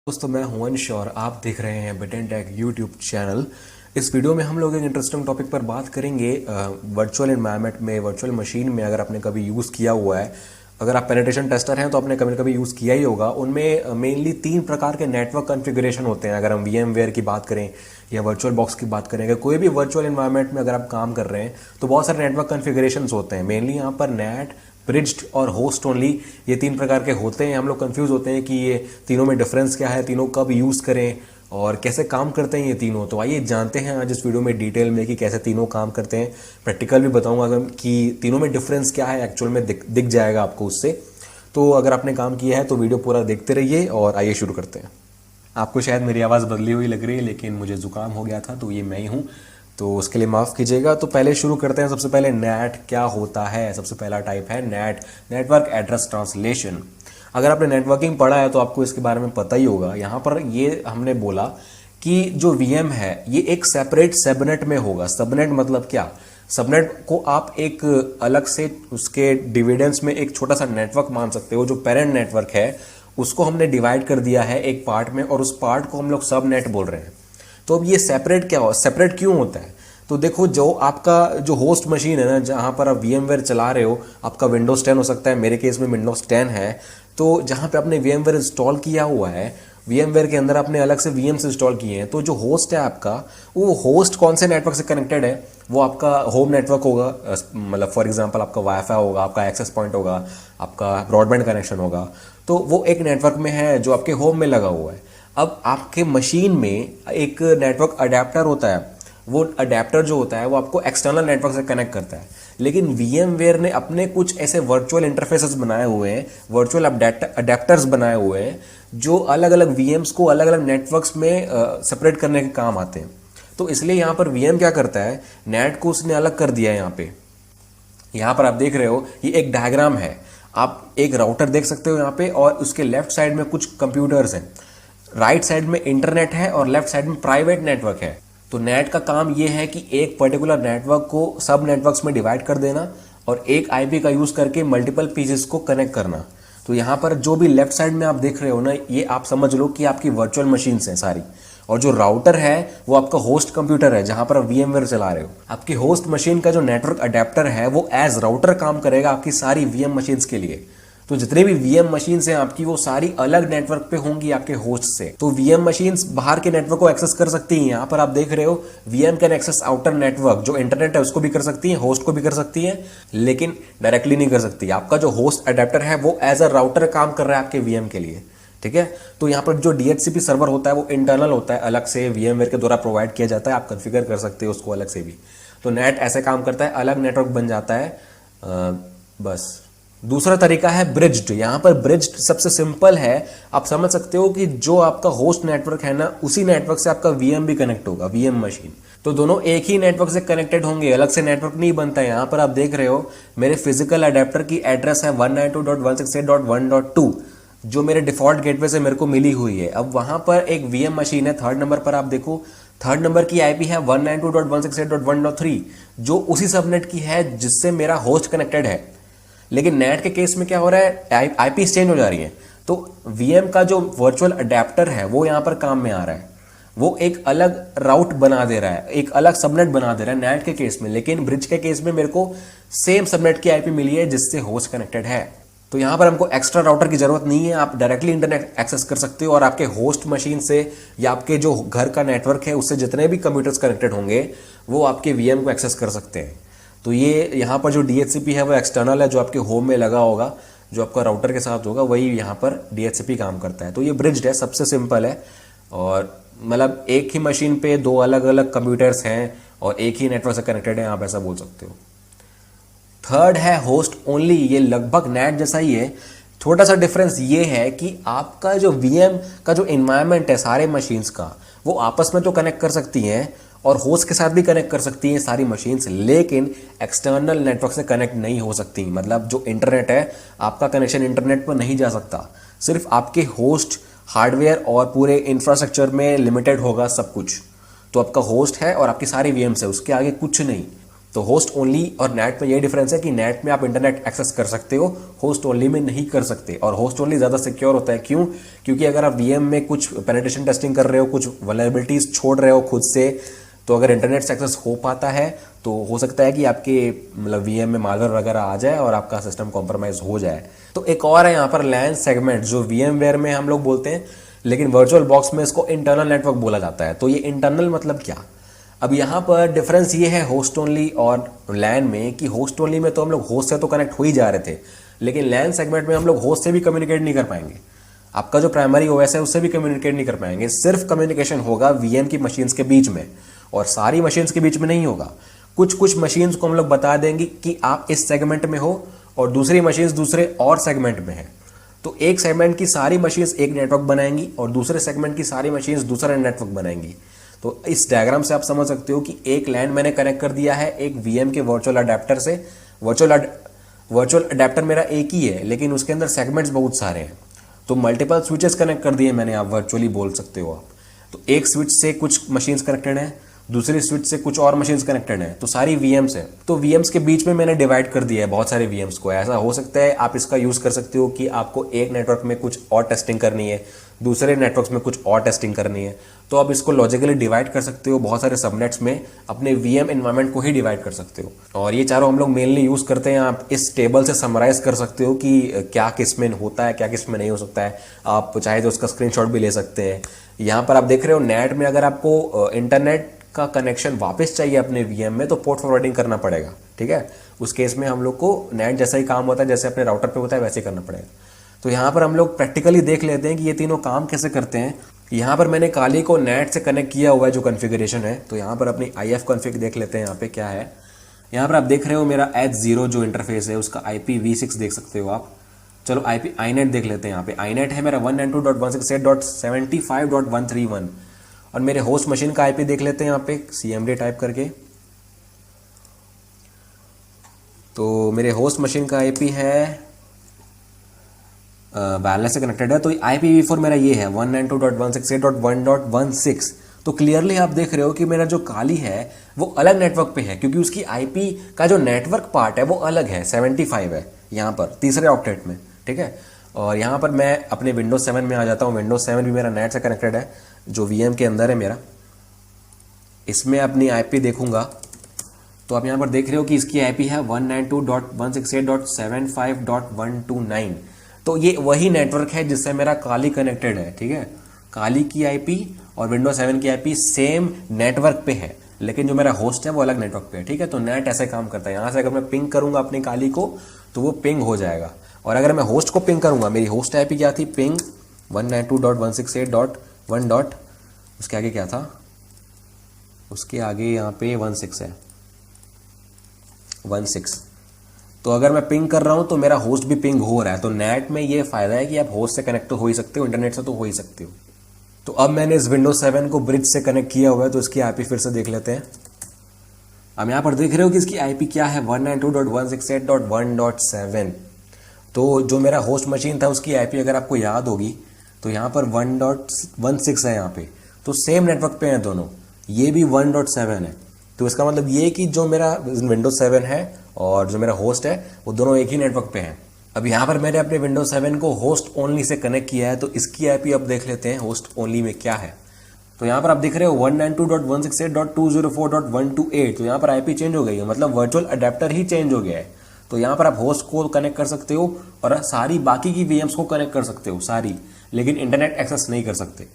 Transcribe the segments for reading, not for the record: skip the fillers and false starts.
दोस्तों मैं हूं अंश और आप देख रहे हैं बिटेन टेक यूट्यूब चैनल। इस वीडियो में हम लोग एक इंटरेस्टिंग टॉपिक पर बात करेंगे। वर्चुअल एनवायरनमेंट में, वर्चुअल मशीन में अगर आपने कभी यूज़ किया हुआ है, अगर आप पेनिट्रेशन टेस्टर हैं तो आपने कभी ना कभी यूज़ किया ही होगा। उनमें मेनली 3 प्रकार के नेटवर्क कॉन्फ़िगरेशन होते हैं। अगर हम VMware की बात करें या वर्चुअल बॉक्स की बात करें, अगर कोई भी वर्चुअल एनवायरनमेंट में अगर आप काम कर रहे हैं तो बहुत सारे नेटवर्क कॉन्फ़िगरेशंस होते हैं। मेनली यहाँ पर नेट, ब्रिज्ड और होस्ट ओनली, ये 3 प्रकार के होते हैं। हम लोग कंफ्यूज होते हैं कि ये तीनों में डिफरेंस क्या है, तीनों कब यूज़ करें और कैसे काम करते हैं ये तीनों। तो आइए जानते हैं आज इस वीडियो में डिटेल में कि कैसे तीनों काम करते हैं। प्रैक्टिकल भी बताऊंगा कि तीनों में डिफरेंस क्या है, एक्चुअल में दिख जाएगा आपको उससे। तो अगर आपने काम किया है तो वीडियो पूरा देखते रहिए और आइए शुरू करते हैं। आपको शायद मेरी आवाज़ बदली हुई लग रही है, लेकिन मुझे ज़ुकाम हो गया था तो ये मैं ही हूँ, तो उसके लिए माफ़ कीजिएगा। तो पहले शुरू करते हैं। सबसे पहले नेट क्या होता है। सबसे पहला टाइप है नेट, नेटवर्क एड्रेस ट्रांसलेशन। अगर आपने नेटवर्किंग पढ़ा है तो आपको इसके बारे में पता ही होगा। यहाँ पर ये हमने बोला कि जो VM है ये एक सेपरेट सबनेट में होगा। सबनेट मतलब क्या? सबनेट को आप एक अलग से उसके डिविडेंस में एक छोटा सा नेटवर्क मान सकते हो। जो पेरेंट नेटवर्क है उसको हमने डिवाइड कर दिया है एक पार्ट में और उस पार्ट को हम लोग सब नेट बोल रहे हैं। तो अब ये सेपरेट क्या हो, सेपरेट क्यों होता है? तो देखो, जो आपका जो होस्ट मशीन है ना, जहाँ पर आप VMware चला रहे हो, आपका विंडोज 10 हो सकता है, मेरे केस में विंडोज 10 है। तो जहाँ पे आपने VMware इंस्टॉल किया हुआ है, VMware के अंदर आपने अलग से VMs इंस्टॉल किए हैं, तो जो होस्ट है आपका, वो होस्ट कौन से नेटवर्क से कनेक्टेड है? वो आपका होम नेटवर्क होगा। मतलब फॉर एग्जांपल आपका वाईफाई होगा, आपका एक्सेस पॉइंट होगा, आपका ब्रॉडबैंड कनेक्शन होगा। तो वो एक नेटवर्क में है जो आपके होम में लगा हुआ है। अब आपके मशीन में एक नेटवर्क अडेप्टर होता है। वो अडेप्टर जो होता है वो आपको एक्सटर्नल नेटवर्क से कनेक्ट करता है। लेकिन VMware ने अपने कुछ ऐसे वर्चुअल इंटरफेसेस बनाए हुए हैं, वर्चुअल अडेप्टर्स बनाए हुए हैं, जो अलग अलग VMs को अलग अलग नेटवर्क्स में सेपरेट करने के काम आते हैं। तो इसलिए यहाँ पर VM क्या करता है, नेट को उसने अलग कर दिया है। यहाँ पर आप देख रहे हो, ये एक डायग्राम है। आप एक राउटर देख सकते हो यहाँ पे, और उसके लेफ्ट साइड में कुछ कंप्यूटर्स हैं। राइट साइड में इंटरनेट है और लेफ्ट साइड में प्राइवेट नेटवर्क है। तो नेट का काम यह है कि एक पर्टिकुलर नेटवर्क को सब नेटवर्क्स में डिवाइड कर देना और एक IP का यूज करके मल्टीपल पीसेस को कनेक्ट करना। तो यहाँ पर जो भी लेफ्ट साइड में आप देख रहे हो ना, ये आप समझ लो कि आपकी वर्चुअल मशीन्स हैं सारी। और जो राउटर है वो आपका होस्ट कंप्यूटर है, जहां पर आप VMware चला रहे हो। आपकी होस्ट मशीन का जो नेटवर्क अडेप्टर है वो एज राउटर काम करेगा आपकी सारी VM मशीन्स के लिए। तो जितने भी VM मशीन्स हैं आपकी, वो सारी अलग नेटवर्क पे होंगी आपके होस्ट से। तो VM मशीन्स बाहर के नेटवर्क को एक्सेस कर सकती हैं। यहाँ पर आप देख रहे हो, VM can access outer network, जो इंटरनेट है उसको भी कर सकती है, होस्ट को भी कर सकती है, लेकिन डायरेक्टली नहीं कर सकती। आपका जो होस्ट अडेप्टर है वो एज अ राउटर काम कर रहा है आपके VM के लिए, ठीक है। तो यहाँ पर जो DHCP सर्वर होता है वो इंटरनल होता है, अलग से VMware के द्वारा प्रोवाइड किया जाता है। आप कॉन्फ़िगर कर सकते हो उसको अलग से भी। तो नेट ऐसे काम करता है, अलग नेटवर्क बन जाता है। बस दूसरा तरीका है ब्रिज्ड। यहाँ पर ब्रिज्ड सबसे सिंपल है। आप समझ सकते हो कि जो आपका होस्ट नेटवर्क है ना, उसी नेटवर्क से आपका VM भी कनेक्ट होगा, VM मशीन। तो दोनों एक ही नेटवर्क से कनेक्टेड होंगे, अलग से नेटवर्क नहीं बनता है। यहाँ पर आप देख रहे हो, मेरे फिजिकल अडेप्टर की एड्रेस है 192.168.1.2, जो मेरे डिफॉल्ट गेटवे से मेरे को मिली हुई है। अब वहां पर एक VM मशीन है, 3rd नंबर पर आप देखो, 3rd नंबर की IP है 192.168.1.3, जो उसी सबनेट की है जिससे मेरा होस्ट कनेक्टेड है। लेकिन नेट के केस में क्या हो रहा है, IP चेंज हो जा रही है। तो VM का जो वर्चुअल अडेप्टर है वो यहाँ पर काम में आ रहा है। वो एक अलग राउट बना दे रहा है, एक अलग सबनेट बना दे रहा है नेट के केस में। लेकिन ब्रिज के केस में मेरे को सेम सबनेट की IP मिली है जिससे होस्ट कनेक्टेड है। तो यहाँ पर हमको एक्स्ट्रा राउटर की जरूरत नहीं है, आप डायरेक्टली इंटरनेट एक्सेस कर सकते हो और आपके होस्ट मशीन से या आपके जो घर का नेटवर्क है उससे जितने भी कंप्यूटर्स कनेक्टेड होंगे वो आपके VM को एक्सेस कर सकते हैं। तो ये यहाँ पर जो DHCP है वो एक्सटर्नल है, जो आपके होम में लगा होगा, जो आपका राउटर के साथ होगा, वही यहाँ पर DHCP काम करता है। तो ये ब्रिज्ड है, सबसे सिंपल है। और मतलब एक ही मशीन पे 2 अलग अलग कंप्यूटर्स हैं और एक ही नेटवर्क से कनेक्टेड है, आप ऐसा बोल सकते हो। 3rd है होस्ट ओनली। ये लगभग नेट जैसा ही है। छोटा सा डिफरेंस ये है कि आपका जो VM का जो इन्वायरमेंट है सारे मशीन्स का, वो आपस में तो कनेक्ट कर सकती हैं और होस्ट के साथ भी कनेक्ट कर सकती हैं सारी मशीन्स, लेकिन एक्सटर्नल नेटवर्क से कनेक्ट नहीं हो सकती। मतलब जो इंटरनेट है, आपका कनेक्शन इंटरनेट पर नहीं जा सकता। सिर्फ आपके होस्ट हार्डवेयर और पूरे इंफ्रास्ट्रक्चर में लिमिटेड होगा सब कुछ। तो आपका होस्ट है और आपकी सारी VMs है, उसके आगे कुछ नहीं। तो होस्ट ओनली और नेट में ये डिफरेंस है कि नेट में आप इंटरनेट एक्सेस कर सकते हो, होस्ट ओनली में नहीं कर सकते। और होस्ट ओनली ज़्यादा सिक्योर होता है, क्यों? क्योंकि अगर आप वीएम में कुछ पेनिट्रेशन टेस्टिंग कर रहे हो, कुछ वल्नरेबिलिटीज छोड़ रहे हो खुद से, तो अगर इंटरनेट से एक्सेस हो पाता है तो हो सकता है कि आपके मतलब वीएम में मालवेयर वगैरह आ जाए और आपका सिस्टम कॉम्प्रोमाइज हो जाए। तो एक और है यहाँ पर लैन सेगमेंट, जो वीएमवेयर में हम लोग बोलते हैं, लेकिन वर्चुअल बॉक्स में इसको इंटरनल नेटवर्क बोला जाता है। तो ये इंटरनल मतलब क्या? अब यहाँ पर डिफरेंस ये है होस्ट ओनली और लैन में कि होस्ट ओनली में तो हम लोग होस्ट से तो कनेक्ट हो ही जा रहे थे, लेकिन लैन सेगमेंट में हम लोग होस्ट से भी कम्युनिकेट नहीं कर पाएंगे। आपका जो प्राइमरी ओएस है उससे भी कम्युनिकेट नहीं कर पाएंगे। सिर्फ कम्युनिकेशन होगा वीएम की मशीन्स के बीच में, और सारी मशीन्स के बीच में नहीं होगा। कुछ कुछ मशीन्स को हम लोग बता देंगे कि आप इस सेगमेंट में हो और दूसरी मशीन्स दूसरे और सेगमेंट में है। तो एक सेगमेंट की सारी मशीन्स एक नेटवर्क बनाएंगी और दूसरे सेगमेंट की सारी मशीन्स दूसरा नेटवर्क बनाएंगी। तो इस डायग्राम से आप समझ सकते हो कि एक लैन मैंने कनेक्ट कर दिया है एक वीएम के वर्चुअल अडेप्टर से। वर्चुअल अडेप्टर मेरा एक ही है, लेकिन उसके अंदर सेगमेंट्स बहुत सारे हैं, तो मल्टीपल स्विचेस कनेक्ट कर दिए मैंने, आप वर्चुअली बोल सकते हो आप। तो एक स्विच से कुछ मशीन्स कनेक्टेड हैं, दूसरी स्विच से कुछ और मशीन्स कनेक्टेड हैं, तो सारी वीएम्स हैं। तो वीएम्स के बीच में मैंने डिवाइड कर दिया है बहुत सारे वीएम्स को। ऐसा हो सकता है आप इसका यूज कर सकते हो कि आपको एक नेटवर्क में कुछ और टेस्टिंग करनी है, दूसरे नेटवर्क्स में कुछ और टेस्टिंग करनी है, तो आप इसको लॉजिकली डिवाइड कर सकते हो। बहुत सारे सबनेट्स में अपने वीएम एनवायरनमेंट को ही डिवाइड कर सकते हो। और ये चारों हम लोग मेनली यूज करते हैं। आप इस टेबल से समराइज कर सकते हो कि क्या किस में होता है, क्या किस में नहीं हो सकता है। आप चाहे तो उसका स्क्रीनशॉट भी ले सकते हैं। यहाँ पर आप देख रहे हो नेट में अगर आपको इंटरनेट का कनेक्शन वापस चाहिए अपने वीएम में, तो पोर्ट फॉरवर्डिंग करना पड़ेगा, ठीक है। उस केस में हम लोग को नेट जैसा ही काम होता है, जैसे अपने राउटर पे होता है वैसे ही करना पड़ेगा। तो यहाँ पर हम लोग प्रैक्टिकली देख लेते हैं कि ये तीनों काम कैसे करते हैं। यहाँ पर मैंने काली को नेट से कनेक्ट किया हुआ है, जो कॉन्फ़िगरेशन है। तो यहाँ पर अपनी IF कॉन्फ़िग देख लेते हैं यहाँ पे क्या है। यहाँ पर आप देख रहे हो मेरा H0 जो इंटरफेस है उसका IPv6 देख सकते हो आप। चलो iNet देख लेते हैं। यहाँ पे iNet है मेरा 192.168.75.131 और मेरे होस्ट मशीन का IP देख लेते हैं यहाँ पे CMD टाइप करके। तो मेरे होस्ट मशीन का IP है वायरलेस से कनेक्टेड है, तो IPv4 मेरा ये है 192.168.1.16। तो क्लियरली आप देख रहे हो कि मेरा जो काली है वो अलग नेटवर्क पे है, क्योंकि उसकी IP का जो नेटवर्क पार्ट है वो अलग है, 75 है यहाँ पर तीसरे ऑक्टेट में, ठीक है। और यहाँ पर मैं अपने विंडोज 7 में आ जाता हूँ। विंडोज 7 भी मेरा नेट से कनेक्टेड है, जो VM के अंदर है मेरा। इसमें अपनी IP देखूंगा तो आप यहाँ पर देख रहे हो कि इसकी IP है 192.168.75.129। तो ये वही नेटवर्क है जिससे मेरा काली कनेक्टेड है, ठीक है। काली की IP और विंडोज 7 की IP सेम नेटवर्क पे है, लेकिन जो मेरा होस्ट है वो अलग नेटवर्क पे है, ठीक है। तो नेट ऐसे काम करता है। यहाँ से अगर मैं पिंग करूंगा अपनी काली को तो वो पिंग हो जाएगा, और अगर मैं होस्ट को पिंग करूंगा, मेरी होस्ट IP क्या थी, पिंग 192.168.1. उसके आगे क्या था, उसके आगे यहाँ पे 16 है, 16। तो अगर मैं पिंग कर रहा हूं तो मेरा होस्ट भी पिंग हो रहा है। तो नेट में ये फायदा है कि आप होस्ट से कनेक्ट तो हो ही सकते हो, इंटरनेट से तो हो ही सकते हो। तो अब मैंने इस विंडोज 7 को ब्रिज से कनेक्ट किया हुआ है, तो इसकी IP फिर से देख लेते हैं। अब यहाँ पर देख रहे हो कि इसकी IP क्या है 192.168.1.7। तो जो मेरा होस्ट मशीन था उसकी IP अगर आपको याद होगी तो यहाँ पर 1.16 है यहाँ पे, तो सेम नेटवर्क पे हैं दोनों। ये भी 1.7 है, तो इसका मतलब ये कि जो मेरा विंडोज 7 है और जो मेरा होस्ट है वो दोनों एक ही नेटवर्क पे हैं। अब यहाँ पर मैंने अपने विंडोज 7 को होस्ट ओनली से कनेक्ट किया है, तो इसकी IP अब देख लेते हैं होस्ट ओनली में क्या है। तो यहाँ पर आप देख रहे हो 192.168.204.128। तो यहाँ पर IP चेंज हो गई है, मतलब वर्चुअल अडेप्टर ही चेंज हो गया है। तो यहाँ पर आप होस्ट को कनेक्ट कर सकते हो और सारी बाकी की VMs को कनेक्ट कर सकते हो सारी, लेकिन इंटरनेट एक्सेस नहीं कर सकते।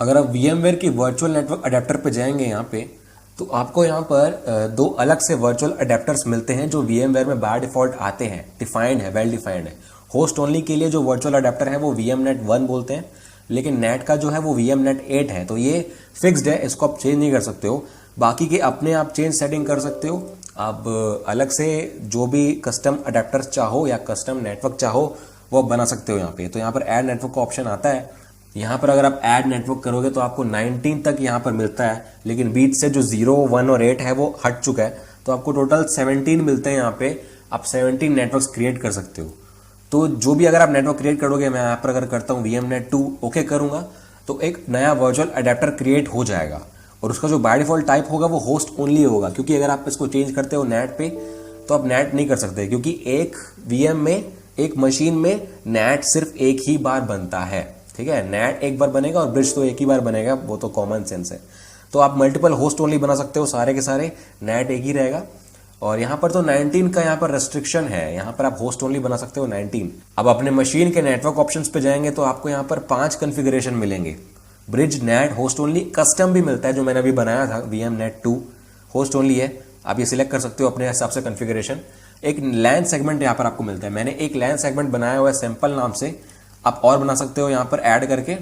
अगर आप VMware की वर्चुअल नेटवर्क अडेप्टर पे जाएंगे यहाँ पे, तो आपको यहाँ पर दो अलग से वर्चुअल अडेप्टर्स मिलते हैं जो VMware में बाय डिफॉल्ट आते हैं, डिफाइंड है, वेल डिफाइंड है। होस्ट ओनली के लिए जो वर्चुअल अडेप्टर है वो VMNet 1 बोलते हैं, लेकिन नेट का जो है वो VMNet 8 है। तो ये फिक्स्ड है, इसको आप चेंज नहीं कर सकते हो। बाकी के अपने आप चेंज सेटिंग कर सकते हो। आप अलग से जो भी कस्टम अडेप्टर्स चाहो या कस्टम नेटवर्क चाहो वो बना सकते हो यहाँ पे। तो यहाँ पर ऐड नेटवर्क का ऑप्शन आता है। यहाँ पर अगर आप ऐड नेटवर्क करोगे तो आपको 19 तक यहाँ पर मिलता है, लेकिन बीच से जो 0, 1 और 8 है वो हट चुका है। तो आपको टोटल 17 मिलते हैं यहाँ पे। आप 17 नेटवर्क्स क्रिएट कर सकते हो। तो जो भी अगर आप नेटवर्क क्रिएट करोगे, मैं यहाँ पर अगर करता हूँ VMNet 2 ओके करूंगा, तो एक नया वर्चुअल अडेप्टर क्रिएट हो जाएगा। और उसका जो बाय डिफॉल्ट टाइप होगा वो होस्ट ओनली होगा, क्योंकि अगर आप इसको चेंज करते हो नेट पे तो आप नेट नहीं कर सकते, क्योंकि एक वीएम में, एक मशीन में नेट सिर्फ एक ही बार बनता है। ठीक है, नेट एक बार बनेगा और ब्रिज तो एक ही बार बनेगा, वो तो कॉमन सेंस है। तो आप मल्टीपल होस्ट ओनली बना सकते हो, सारे के सारे नेट एक ही रहेगा। और यहाँ पर तो 19 का यहाँ पर रेस्ट्रिक्शन है, यहाँ पर आप होस्ट ओनली बना सकते हो 19। अब अपने मशीन के नेटवर्क ऑप्शंस पे जाएंगे तो आपको यहाँ पर 5 कॉन्फ़िगरेशन मिलेंगे। Bridge, net, host only, custom भी मिलता है जो मैंने अभी बनाया था, वीएम नेट 2 होस्ट ओनली है। आप ये सिलेक्ट कर सकते हो अपने हिसाब से कॉन्फ़िगरेशन। एक लैन सेगमेंट यहाँ पर आपको मिलता है, मैंने एक लैन सेगमेंट बनाया हुआ है सैंपल नाम से, आप और बना सकते हो यहाँ पर ऐड करके।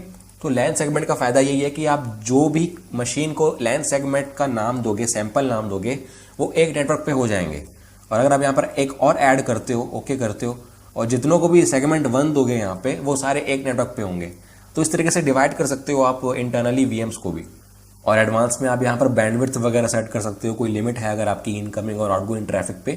तो लैन सेगमेंट का फायदा यही है कि आप जो भी मशीन को लैन सेगमेंट का नाम दोगे, सैंपल नाम दोगे, वो एक नेटवर्क पे हो जाएंगे। और अगर आप यहाँ पर एक और ऐड करते हो, ओके करते हो, और जितनों को भी सेगमेंट 1 दोगे यहाँ पे, वो सारे एक नेटवर्क पे होंगे। तो इस तरीके से डिवाइड कर सकते हो आप इंटरनली वीएम्स को भी। और एडवांस में आप यहाँ पर बैंडविड्थ वगैरह सेट कर सकते हो, कोई लिमिट है अगर आपकी इनकमिंग और आउटगोइंग ट्रैफिक पे,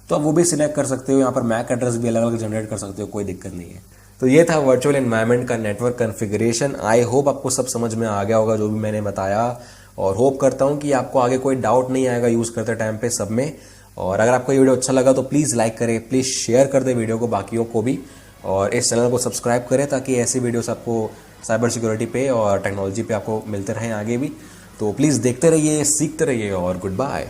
तो आप वो भी सिलेक्ट कर सकते हो। यहाँ पर मैक एड्रेस भी अलग अलग जनरेट कर सकते हो, कोई दिक्कत नहीं है। तो ये था वर्चुअल एनवायरनमेंट का नेटवर्क कॉन्फ़िगरेशन। आई होप आपको सब समझ में आ गया होगा जो भी मैंने बताया, और होप करता हूँ कि आपको आगे कोई डाउट नहीं आएगा यूज़ करते टाइम पे सब में। और अगर आपको ये वीडियो अच्छा लगा तो प्लीज़ लाइक करें, प्लीज़ शेयर कर दें वीडियो को बाकियों को भी, और इस चैनल को सब्सक्राइब करें ताकि ऐसी वीडियोस आपको साइबर सिक्योरिटी पे और टेक्नोलॉजी पे आपको मिलते रहें आगे भी। तो प्लीज़ देखते रहिए, सीखते रहिए, और गुड बाय।